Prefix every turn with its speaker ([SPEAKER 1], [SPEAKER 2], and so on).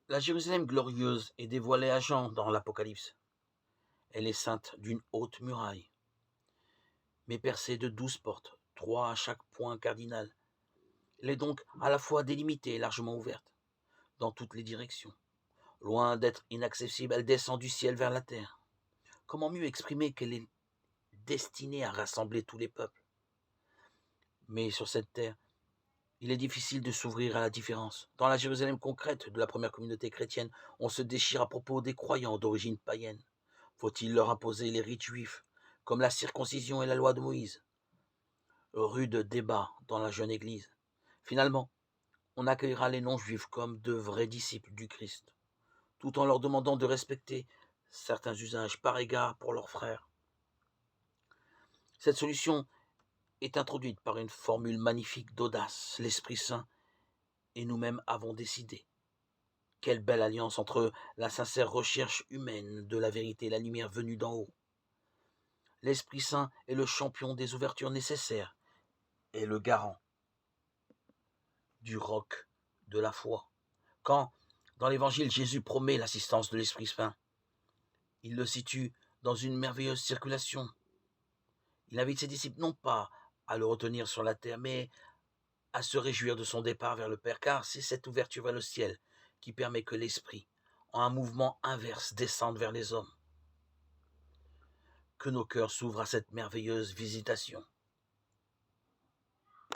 [SPEAKER 1] La Jérusalem glorieuse est dévoilée à Jean dans l'Apocalypse. Elle est ceinte d'une haute muraille, mais percée de 12 portes, 3 à chaque point cardinal. Elle est donc à la fois délimitée et largement ouverte, dans toutes les directions. Loin d'être inaccessible, elle descend du ciel vers la terre. Comment mieux exprimer qu'elle est destinée à rassembler tous les peuples? Mais sur cette terre, il est difficile de s'ouvrir à la différence. Dans la Jérusalem concrète de la première communauté chrétienne, on se déchire à propos des croyants d'origine païenne. Faut-il leur imposer les rites juifs, comme la circoncision et la loi de Moïse? Rude débat dans la jeune Église. Finalement, on accueillera les non-juifs comme de vrais disciples du Christ, tout en leur demandant de respecter certains usages par égard pour leurs frères. Cette solution est introduite par une formule magnifique d'audace. L'Esprit Saint et nous-mêmes avons décidé. Quelle belle alliance entre la sincère recherche humaine de la vérité et la lumière venue d'en haut. L'Esprit Saint est le champion des ouvertures nécessaires et le garant du roc de la foi. Quand, dans l'Évangile, Jésus promet l'assistance de l'Esprit Saint, il le situe dans une merveilleuse circulation. Il invite ses disciples non pas à le retenir sur la terre, mais à se réjouir de son départ vers le Père, car c'est cette ouverture vers le ciel qui permet que l'Esprit, en un mouvement inverse, descende vers les hommes. Que nos cœurs s'ouvrent à cette merveilleuse visitation.